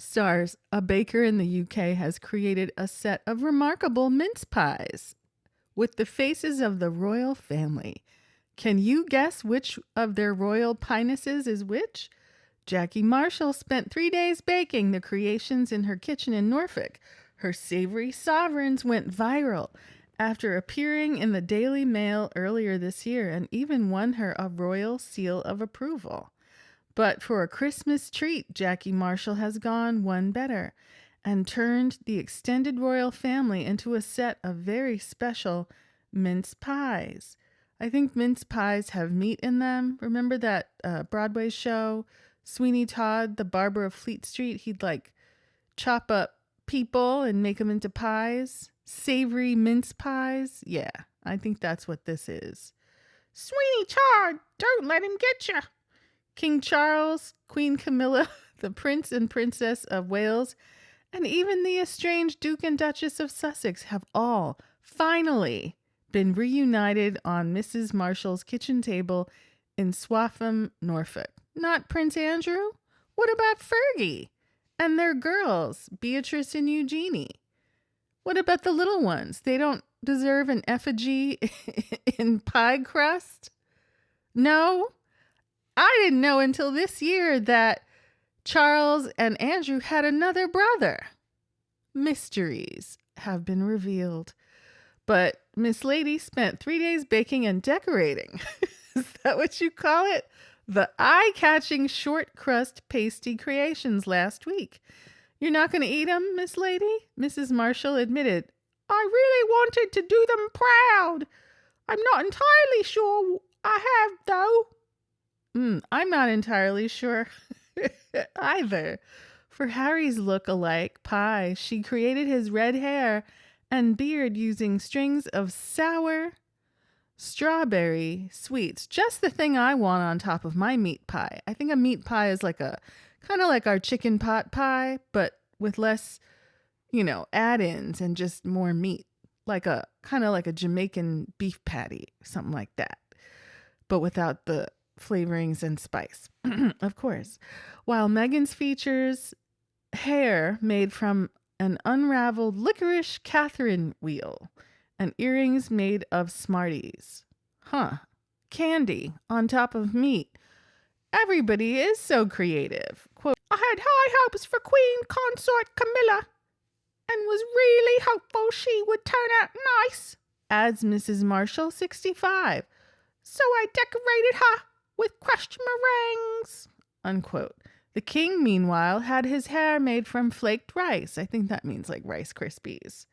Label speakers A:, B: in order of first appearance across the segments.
A: Stars, a baker in the UK has created a set of remarkable mince pies with the faces of the royal family. Can you guess which of their royal pinenesses is which? Jackie Marshall spent 3 days baking the creations in her kitchen in Norfolk. Her savory sovereigns went viral after appearing in the Daily Mail earlier this year and even won her a royal seal of approval. But for a Christmas treat, Jackie Marshall has gone one better and turned the extended royal family into a set of very special mince pies. I think mince pies have meat in them. Remember that Broadway show, Sweeney Todd, the barber of Fleet Street? He'd like chop up people and make them into pies. Savory mince pies. Yeah, I think that's what this is. Sweeney Todd, don't let him get you. King Charles, Queen Camilla, the Prince and Princess of Wales, and even the estranged Duke and Duchess of Sussex have all finally been reunited on Mrs. Marshall's kitchen table in Swaffham, Norfolk. Not Prince Andrew? What about Fergie and their girls, Beatrice and Eugenie? What about the little ones? They don't deserve an effigy in pie crust? No? I didn't know until this year that Charles and Andrew had another brother. Mysteries have been revealed. But Miss Lady spent 3 days baking and decorating. Is that what you call it? The eye-catching short crust pasty creations last week. You're not going to eat them, Miss Lady? Mrs. Marshall admitted, I really wanted to do them proud. I'm not entirely sure I have, though. I'm not entirely sure either. For Harry's look-alike pie, she created his red hair and beard using strings of sour strawberry sweets. Just the thing I want on top of my meat pie. I think a meat pie is like a kind of like our chicken pot pie, but with less, add-ins and just more meat. Like a kind of like a Jamaican beef patty, something like that. But without the flavorings and spice, of course. While Meghan's features hair made from an unraveled licorice Catherine wheel and earrings made of Smarties. Candy on top of meat. Everybody is so creative. Quote, I had high hopes for Queen Consort Camilla and was really hopeful she would turn out nice, adds Mrs. Marshall, 65. So I decorated her with crushed meringues, unquote. The king, meanwhile, had his hair made from flaked rice. I think that means like Rice Krispies.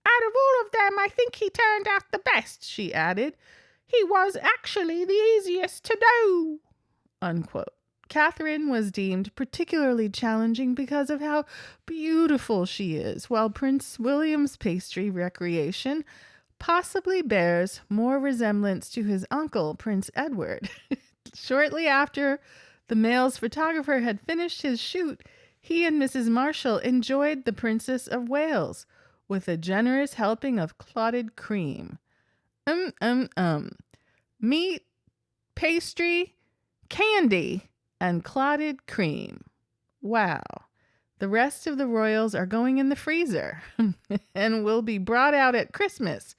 A: Out of all of them, I think he turned out the best, she added. He was actually the easiest to do, unquote. Catherine was deemed particularly challenging because of how beautiful she is, while Prince William's pastry recreation possibly bears more resemblance to his uncle, Prince Edward. Shortly after the Mail's photographer had finished his shoot, he and Mrs. Marshall enjoyed the Princess of Wales with a generous helping of clotted cream. Meat, pastry, candy, and clotted cream. Wow. The rest of the royals are going in the freezer and will be brought out at Christmas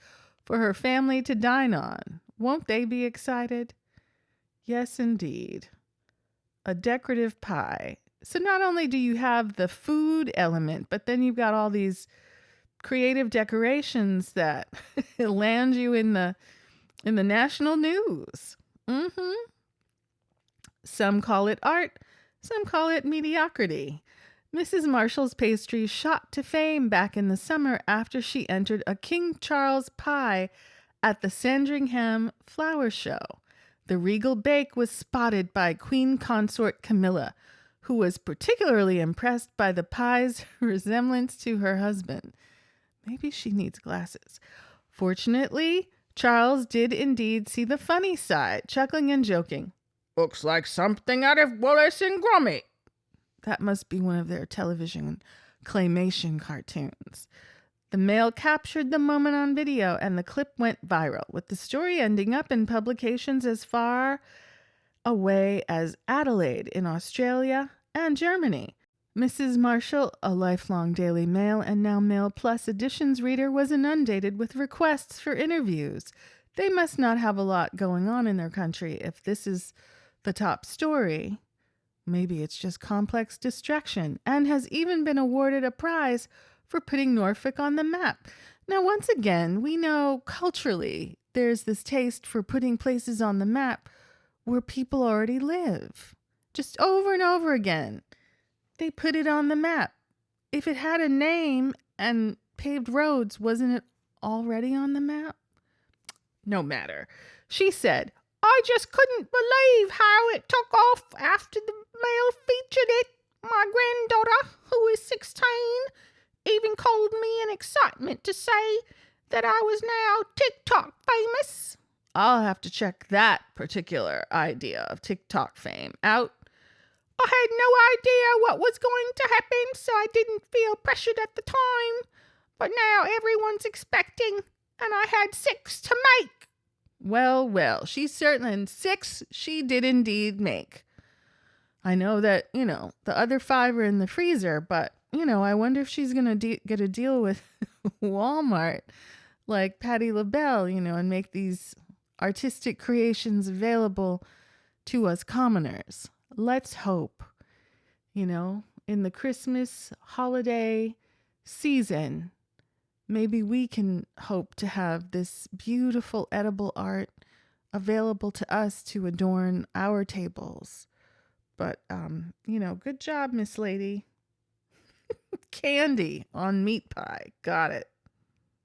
A: for her family to dine on. Won't they be excited? Yes, indeed. A decorative pie. So not only do you have the food element, but then you've got all these creative decorations that land you in the national news. Some call it art, some call it mediocrity. Mrs. Marshall's pastry shot to fame back in the summer after she entered a King Charles pie at the Sandringham Flower Show. The regal bake was spotted by Queen Consort Camilla, who was particularly impressed by the pie's resemblance to her husband. Maybe she needs glasses. Fortunately, Charles did indeed see the funny side, chuckling and joking. Looks like something out of Wallace and Gromit. That must be one of their television claymation cartoons. The Mail captured the moment on video and the clip went viral, with the story ending up in publications as far away as Adelaide in Australia and Germany. Mrs. Marshall, a lifelong Daily Mail and now Mail Plus editions reader, was inundated with requests for interviews. They must not have a lot going on in their country if this is the top story. Maybe it's just complex distraction, and has even been awarded a prize for putting Norfolk on the map. Now, once again, we know culturally there's this taste for putting places on the map where people already live. Just over and over again, they put it on the map. If it had a name and paved roads, wasn't it already on the map? No matter. She said, I just couldn't believe how it took off after the Mail featured it. My granddaughter, who is 16, even called me in excitement to say that I was now TikTok famous. I'll have to check that particular idea of TikTok fame out. I had no idea what was going to happen, so I didn't feel pressured at the time. But now everyone's expecting, and I had 6 to make. Well, well, she certainly 6 she did indeed make. I know that, the other 5 are in the freezer, but, I wonder if she's going to get a deal with Walmart like Patti LaBelle, and make these artistic creations available to us commoners. Let's hope, in the Christmas holiday season, maybe we can hope to have this beautiful edible art available to us to adorn our tables. But, good job, Miss Lady. Candy on meat pie. Got it.